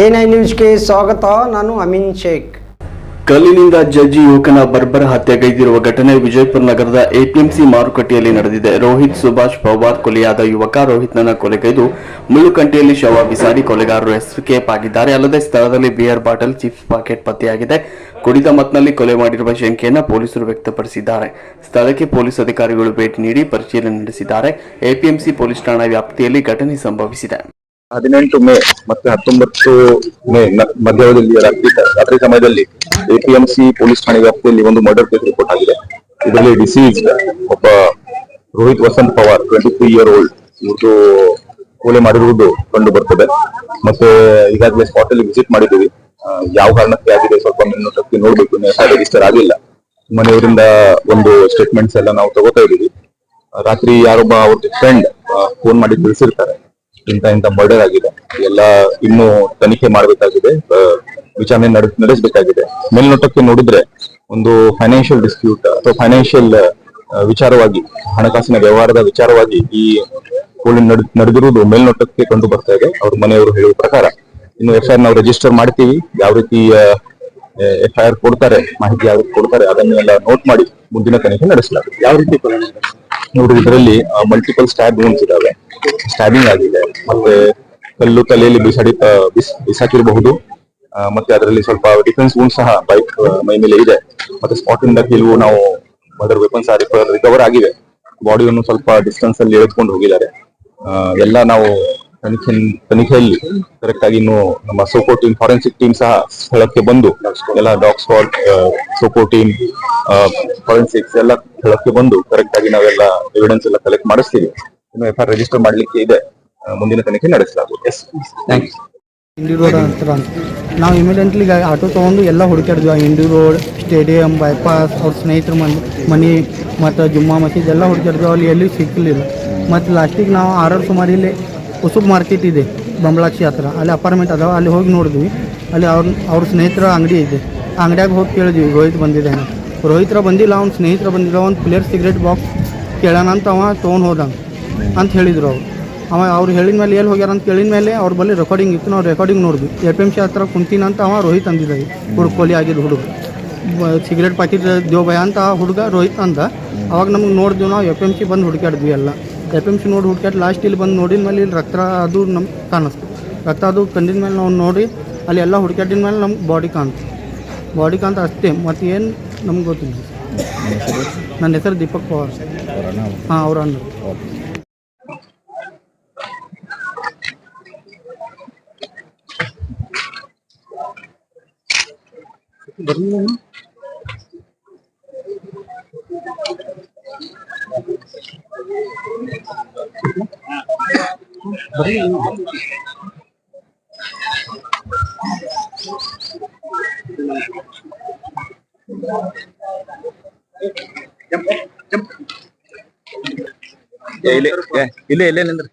A9 ನ್ಯೂಸ್ಗೆ ಸ್ವಾಗತ. ನಾನು ಅಮೀನ್ ಶೇಖ್. ಕಲ್ಲಿನಿಂದ ಜಜ್ಜಿ ಯುವಕನ ಬರ್ಬರ ಹತ್ಯೆಗೈದಿರುವ ಘಟನೆ ವಿಜಯಪುರ ನಗರದ ಎಪಿಎಂಸಿ ಮಾರುಕಟ್ಟೆಯಲ್ಲಿ ನಡೆದಿದೆ. ರೋಹಿತ್ ಸುಭಾಷ್ ಪವಾರ್ ಕೊಲೆಯಾದ ಯುವಕ ರೋಹಿತ್ನನ್ನ ಕೊಲೆಗೈದು ಮುಳ್ಳುಕಂಟಿಯಲ್ಲಿ ಶವ ಬಿಸಾಡಿ ಕೊಲೆಗಾರರು ಎಸ್ಕೇಪ್ ಆಗಿದ್ದಾರೆ. ಅಲ್ಲದೆ ಸ್ಥಳದಲ್ಲಿ ಬಿಯರ್ ಬಾಟಲ್, ಚಿಪ್ಸ್ ಪಾಕೆಟ್ ಪತ್ತೆಯಾಗಿದೆ. ಕುಡಿದ ಮತ್ನಲ್ಲಿ ಕೊಲೆ ಮಾಡಿರುವ ಶಂಕೆಯನ್ನು ಪೊಲೀಸರು ವ್ಯಕ್ತಪಡಿಸಿದ್ದಾರೆ. ಸ್ಥಳಕ್ಕೆ ಪೊಲೀಸ್ ಅಧಿಕಾರಿಗಳು ಭೇಟಿ ನೀಡಿ ಪರಿಶೀಲನೆ ನಡೆಸಿದ್ದಾರೆ. ಎಪಿಎಂಸಿ ಪೊಲೀಸ್ ಠಾಣಾ ವ್ಯಾಪ್ತಿಯಲ್ಲಿ ಘಟನೆ ಸಂಭವಿಸಿದೆ. 18 ಮೇ ಮತ್ತೆ 19 ಮೇ ಮಧ್ಯದಲ್ಲಿ ರಾತ್ರಿ ಸಮಯದಲ್ಲಿ ಎಪಿಎಂಸಿ ಪೊಲೀಸ್ ಠಾಣೆ ವ್ಯಾಪ್ತಿಯಲ್ಲಿ ಒಂದು ಮರ್ಡರ್ ಕೇಸ್ ರಿಪೋರ್ಟ್ ಆಗಿದೆ. ಇದರಲ್ಲಿ ಡಿಸೀಸ್ಡ್ ಒಬ್ಬ ರೋಹಿತ್ ವಸಂತ್ ಪವಾರ್ 23 ಇಯರ್ ಓಲ್ಡ್ ಇವರು ಕೊಲೆ ಮಾಡಿರುವುದು ಕಂಡು ಬರ್ತದೆ. ಮತ್ತೆ ಈಗಾಗಲೇ ಸ್ಪಾಟ್ ಅಲ್ಲಿ ವಿಸಿಟ್ ಮಾಡಿದ್ದೀವಿ. ಯಾವ ಕಾರಣಕ್ಕೆ ಆಗಿದೆ ಸ್ವಲ್ಪ ಮೇಲ್ನೋಟಕ್ಕೆ ನೋಡ್ಬೇಕು, ರಿಜಿಸ್ಟರ್ ಆಗಿಲ್ಲ. ಮನೆಯವರಿಂದ ಒಂದು ಸ್ಟೇಟ್ಮೆಂಟ್ಸ್ ಎಲ್ಲ ನಾವು ತಗೋತಾ ಇದ್ದೀವಿ. ರಾತ್ರಿ ಯಾರೊಬ್ಬ ಅವ್ರ ಫ್ರೆಂಡ್ ಫೋನ್ ಮಾಡಿ ತಿಳಿಸಿರ್ತಾರೆ ಇಂತ ಮರ್ಡರ್ ಆಗಿದೆ, ಎಲ್ಲ ಇನ್ನೂ ತನಿಖೆ ಮಾಡಬೇಕಾಗಿದೆ, ವಿಚಾರಣೆ ನಡೆಸಬೇಕಾಗಿದೆ. ಮೇಲ್ನೋಟಕ್ಕೆ ನೋಡಿದ್ರೆ ಒಂದು ಫೈನಾನ್ಷಿಯಲ್ ಡಿಸ್ಪ್ಯೂಟ್ ಅಥವಾ ಫೈನಾನ್ಷಿಯಲ್ ವಿಚಾರವಾಗಿ, ಹಣಕಾಸಿನ ವ್ಯವಹಾರದ ವಿಚಾರವಾಗಿ ಈ ನಡೆದಿರುವುದು ಮೇಲ್ನೋಟಕ್ಕೆ ಕಂಡು ಬರ್ತಾ ಇದೆ. ಅವ್ರ ಮನೆಯವರು ಹೇಳುವ ಪ್ರಕಾರ ಇನ್ನು FIR ನಾವು ರಿಜಿಸ್ಟರ್ ಮಾಡ್ತೀವಿ. ಯಾವ ರೀತಿ FIR ಕೊಡ್ತಾರೆ, ಮಾಹಿತಿ ಯಾವ ರೀತಿ ಕೊಡ್ತಾರೆ ಅದನ್ನೆಲ್ಲ ನೋಟ್ ಮಾಡಿ ಮುಂದಿನ ತನಿಖೆ ನಡೆಸಲಾಗುತ್ತೆ. ಯಾವ ರೀತಿ ನೋಡಿ, ಇದರಲ್ಲಿ ಮಲ್ಟಿಪಲ್ ಸ್ಟ್ಯಾಬ್ ವೂಂಡ್ಸ್ ಇದಾವೆ, ಸ್ಟ್ಯಾಬಿಂಗ್ ಆಗಿದೆ, ಮತ್ತೆ ಕಲ್ಲು ತಲೆಯಲ್ಲಿ ಬಿಸಾಕಿರಬಹುದು. ಮತ್ತೆ ಅದರಲ್ಲಿ ಸ್ವಲ್ಪ ಡಿಫೆನ್ಸ್ ವೂಂಡ್ ಸಹ ಬೈಕ್ ಮೈ ಮೇಲೆ ಇದೆ. ಮತ್ತೆ ಸ್ಪಾಟ್ ಇಂದ ಕೆಲವು ನಾವು ಮರ್ಡರ್ ವೆಪನ್ಸ್ ರಿಕವರ್ ಆಗಿವೆ. ಬಾಡಿಯನ್ನು ಸ್ವಲ್ಪ ಡಿಸ್ಟೆನ್ಸ್ ಅಲ್ಲಿ ಎಳೆದುಕೊಂಡು ಹೋಗಿದ್ದಾರೆ. ಎಲ್ಲ ನಾವು ತನಿಖೆಯಲ್ಲಿ ಕರೆಕ್ಟ್ ಆಗಿ ಇನ್ನು ನಮ್ಮ ಸೋಕೋ ಟೀಮ್, ಫಾರೆನ್ಸಿಕ್ ಟೀಮ್ ಸಹ ಸ್ಥಳಕ್ಕೆ ಬಂದು ಎಲ್ಲ dog squad, SOCO team, forensics ಎಲ್ಲ ಸ್ಥಳಕ್ಕೆ ಬಂದು ಕರೆಕ್ಟ್ ಆಗಿ ನಾವೆಲ್ಲ ಎವಿಡೆನ್ಸ್ ಎಲ್ಲ ಕಲೆಕ್ಟ್ ಮಾಡಿಸ್ತೀವಿ. ಇನ್ನು FIR ರಿಜಿಸ್ಟರ್ ಮಾಡ್ಲಿಕ್ಕೆ ಇದೆ, ಮುಂದಿನ ತನಿಖೆ ನಡೆಸಲಾಗುತ್ತೆ. ಇಂಡಿ ರೋಡ್ ಹತ್ರ ನಾವು ಇಮಿಡಿಯೆಂಟ್ಲಿ ಆಟೋ ತೊಗೊಂಡು ಎಲ್ಲ ಹುಡುಕಾಡಿದ್ವಿ. ಇಂಡಿ ರೋಡ್, ಸ್ಟೇಡಿಯಂ, ಬೈಪಾಸ್, ಅವ್ರ ಸ್ನೇಹಿತರ ಮನೆ ಮತ್ತು ಜುಮ್ಮಾ ಮಸೀದ್ ಎಲ್ಲ ಹುಡುಕಾಡಿದ್ವಿ. ಅಲ್ಲಿ ಎಲ್ಲಿ ಸಿಕ್ಕಲಿಲ್ಲ. ಮತ್ತು ಲಾಸ್ಟಿಗೆ ನಾವು ಆರ್ಆರ್ ಸುಮಾರು ಇಲ್ಲಿ ಉಸುಬ್ ಮಾರ್ಕೆಟ್ ಇದೆ ಬಂಬಳಾಕ್ಷಿ ಹತ್ರ, ಅಲ್ಲಿ ಅಪಾರ್ಟ್ಮೆಂಟ್ ಅದಾವ. ಅಲ್ಲಿ ಹೋಗಿ ನೋಡಿದ್ವಿ. ಅಲ್ಲಿ ಅವ್ರ ಸ್ನೇಹಿತರ ಅಂಗಡಿ ಇದೆ. ಆ ಅಂಗಡಿಯಾಗ ಹೋಗಿ ಕೇಳಿದ್ವಿ ರೋಹಿತ್ ಬಂದಿದ್ದಾನೆ. ರೋಹಿತ್ರ ಬಂದಿಲ್ಲ, ಅವ್ನ ಸ್ನೇಹಿತರ ಬಂದಿಲ್ಲ. ಒಂದು ಪ್ಲೇಯರ್ ಸಿಗರೇಟ್ ಬಾಕ್ಸ್ ಕೇಳೋಣ ಅಂತ ಅವ ತೊಗೊಂಡು ಹೋದಂಗೆ ಅಂತ ಹೇಳಿದರು ಅವರು. ಅವ್ರು ಹೇಳಿದ ಮೇಲೆ ಎಲ್ಲಿ ಹೋಗ್ಯಾರ ಅಂತ ಕೇಳಿದ ಮೇಲೆ ಅವ್ರ ಬಳಿ ರೆಕಾರ್ಡಿಂಗ್ ಇತ್ತು. ನಾವು ರೆಕಾರ್ಡಿಂಗ್ ನೋಡಿದ್ವಿ. FMC ಹತ್ರ ಕುಂತೀನಂತ ಅವ ರೋಹಿತ್ ಅಂದಿದ್ದಾವೆ. ಕೊಲಿ ಆಗಿದ್ದು ಹುಡುಗ ಸಿಗರೇಟ್ ಪಾಕಿಟ್ ದೇವಭಯ ಅಂತ ಆ ಹುಡುಗ ರೋಹಿತ್ ಅಂದ. ಅವಾಗ ನಮ್ಗೆ ನೋಡಿದ್ವಿ. ನಾವು FMC ಬಂದು ಹುಡುಕಾಡಿದ್ವಿ. ಎಲ್ಲ FMC ನೋಡಿ ಹುಡುಕಾಡಿ ಲಾಸ್ಟ್ ಇಲ್ಲಿ ಬಂದು ನೋಡಿದ ಮೇಲೆ ಇಲ್ಲಿ ರಕ್ತ ಅದು ನಮ್ಗೆ ಕಾಣಿಸ್ತು. ರಕ್ತ ಅದು ಕಂಡಿದ ಮೇಲೆ ನಾವು ನೋಡಿ ಅಲ್ಲಿ ಎಲ್ಲ ಹುಡುಕಾಡಿದ ಮೇಲೆ ನಮ್ಗೆ ಬಾಡಿ ಕಾಣ್ತು ಅಷ್ಟೇ. ಮತ್ತು ಏನು ನಮ್ಗೆ ಗೊತ್ತಿಲ್ಲ. ನನ್ನ ಹೆಸರು ದೀಪಕ್ ಪವಾರ್. ಹಾಂ, ಅವ್ರ ಅಣ್ಣ. ಇಲ್ಲೇ ನಿಂದ್ರಿ.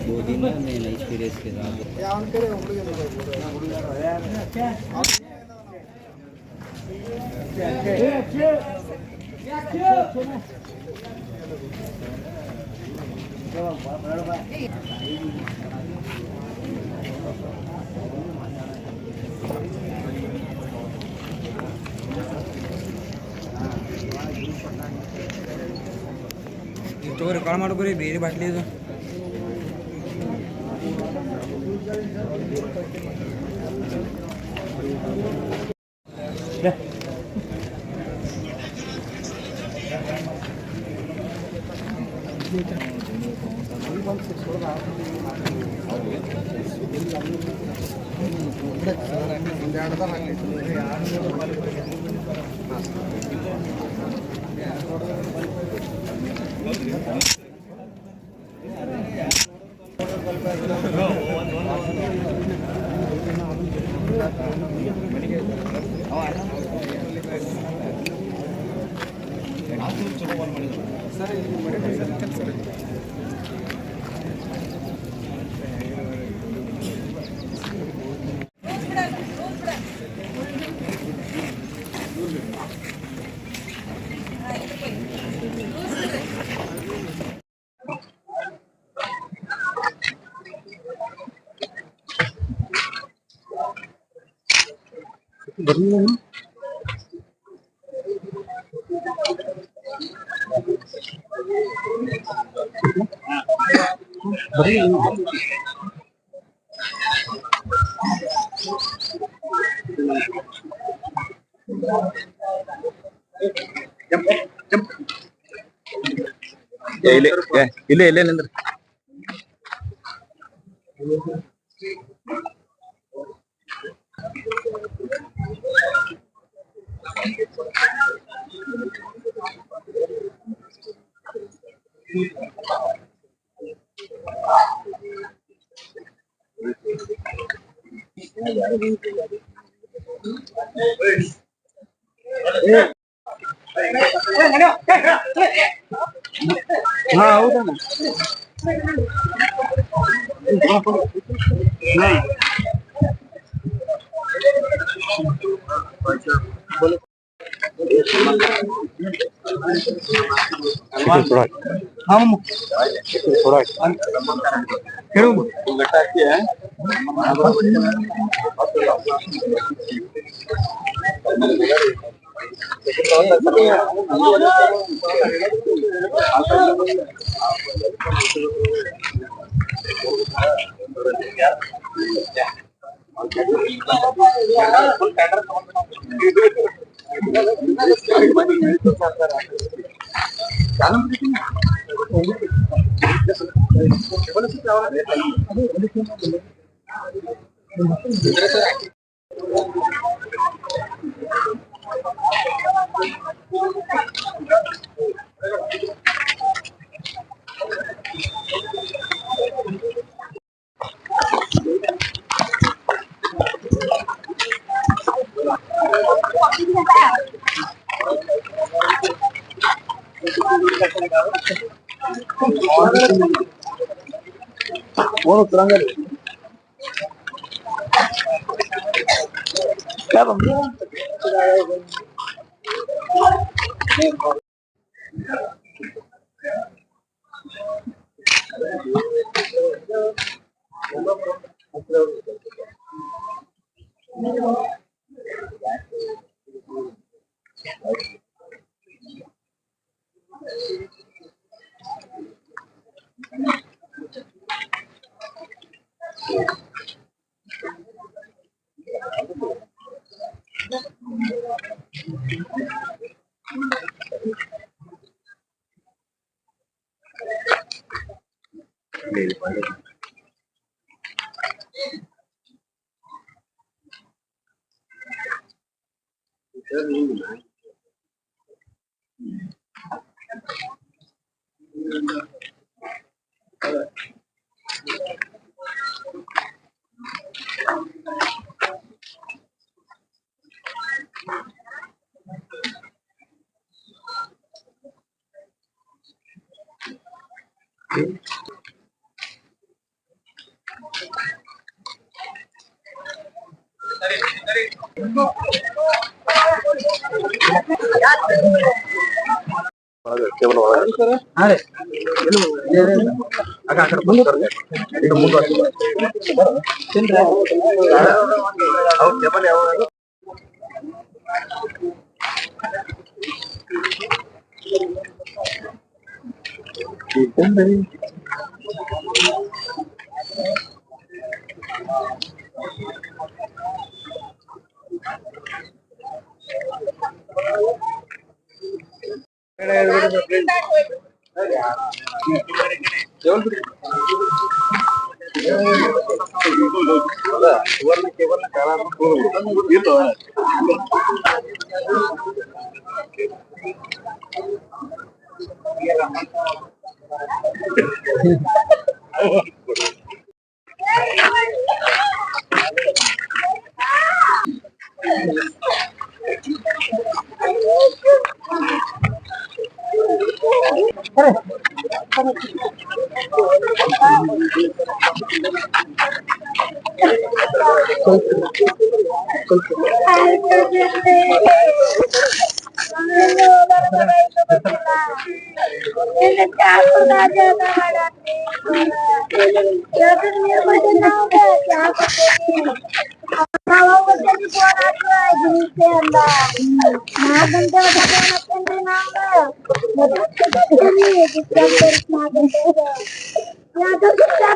दो दिन में नई एक्सपीरियंस के साथ तो ರೆಕಾರ್ಡ್ ಮಾಡ್ಕೊರಿ ಬೇರೆ ಬಾಟ್ಲಿ ಇದು ಇಲ್ಲೇ ಇಲ್ಲೇ ನಿಂದ್ರಿ. ಹೌದಣ್ಣ.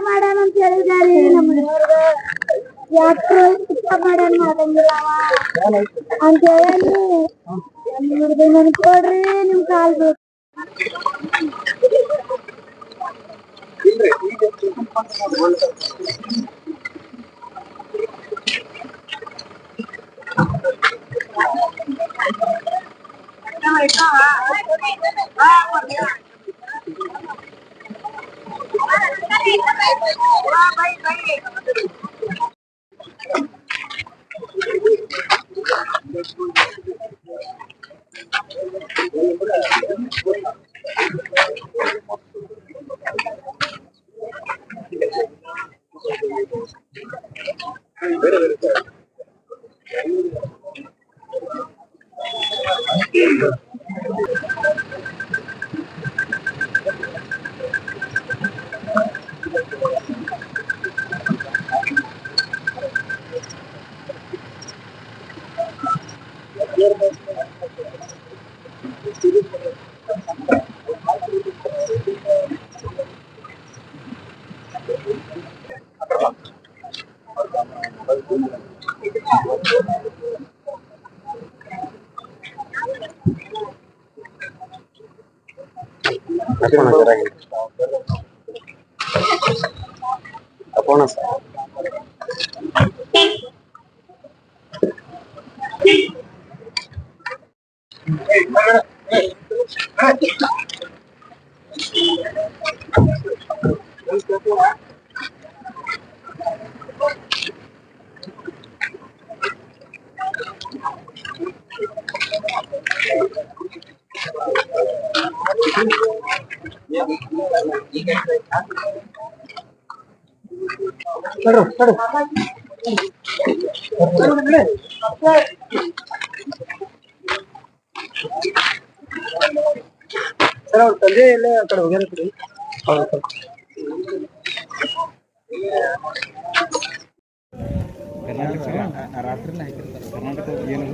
ಮಾಡಾನಂತ ಹೇಳಿದಾರೆ ನಮ್ಮನೆಯವ್ರು ಯಾಕೆ ಶಿಕ್ಷೆ ಮಾಡಾನ ಮಾಡಂಗಿಲ್ಲವ ಅಂತ ಹೇಳಿ ನನ್ ಕೊಡ್ರಿ ನಿಮ್ ಕಾಲ್ ಬೇಕು ತಂದೆ ಎಲ್ಲ ಆ ಕಡೆ ಹೋಗ್ಯಾರ ರಾತ್ರಿ ಹಾಕಿರ್ತಾರೆ ಕರ್ನಾಟಕ ಏನು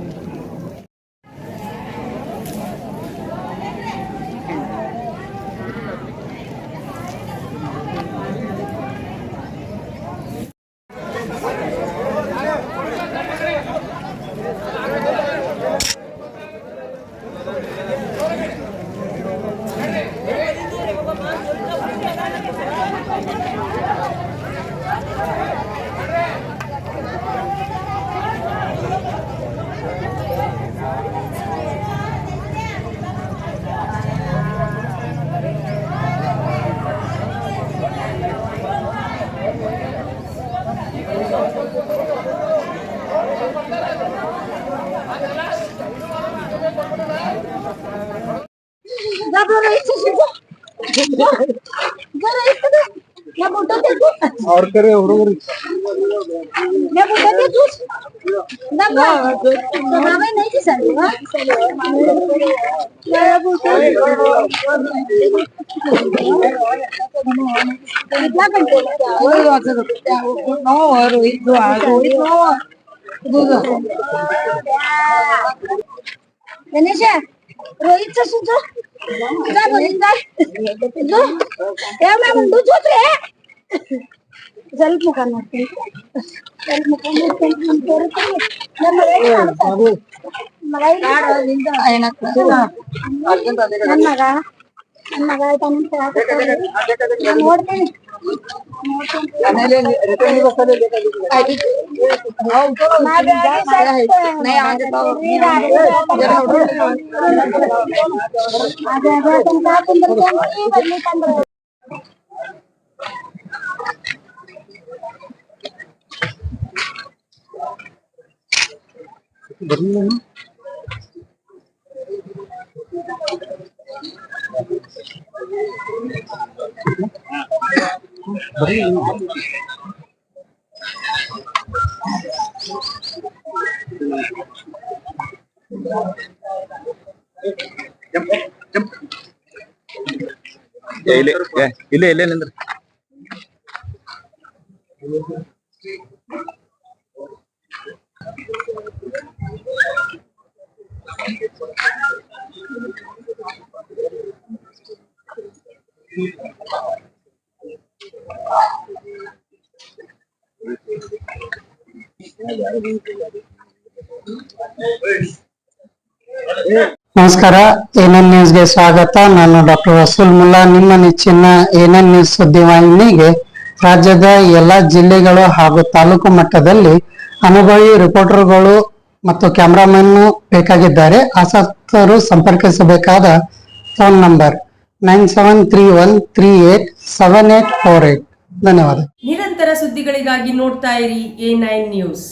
जरा इकडे या बुड्ढा ते तू ಅವ್ರ ಕರೆ ಹುಡುಗರು या बुड्ढा ते तू बाबा बाबा नहीं की सर या बुड्ढा कितना घंटे गणेश रोहितचं सुद्धा काय बोलिंग काय या मैं मुंडू जोत रे जल्द मुकाना जल्द मुकाना मलाई मग ನೋಡ್ತೀನಿ ಇಲ್ಲೇ ನಿಂದ್ರಿ ನಮಸ್ಕಾರ ಎಎನ್ಎನ್ ನ್ಯೂಸ್ಗೆ ಸ್ವಾಗತ. ನಾನು ಡಾಕ್ಟರ್ ವಸೂಲ್ ಮುಲ್ಲಾ. ನಿಮ್ಮ ನೆಚ್ಚಿನ ಎಎನ್ಎನ್ ನ್ಯೂಸ್ ಸುದ್ದಿವಾಹಿನಿಗೆ ರಾಜ್ಯದ ಎಲ್ಲ ಜಿಲ್ಲೆಗಳು ಹಾಗೂ ತಾಲೂಕು ಮಟ್ಟದಲ್ಲಿ ಅನುಭವಿ ರಿಪೋರ್ಟರ್ಗಳು ಮತ್ತು ಕ್ಯಾಮರಾಮನ್ ಬೇಕಾಗಿದ್ದಾರೆ. ಆಸಕ್ತರು ಸಂಪರ್ಕಿಸಬೇಕಾದ ಫೋನ್ ನಂಬರ್ 9731387848. ಧನ್ಯವಾದ. ನಿರಂತರ ಸುದ್ದಿಗಳಿಗಾಗಿ ನೋಡ್ತಾ ಇರಿ A9 ನ್ಯೂಸ್.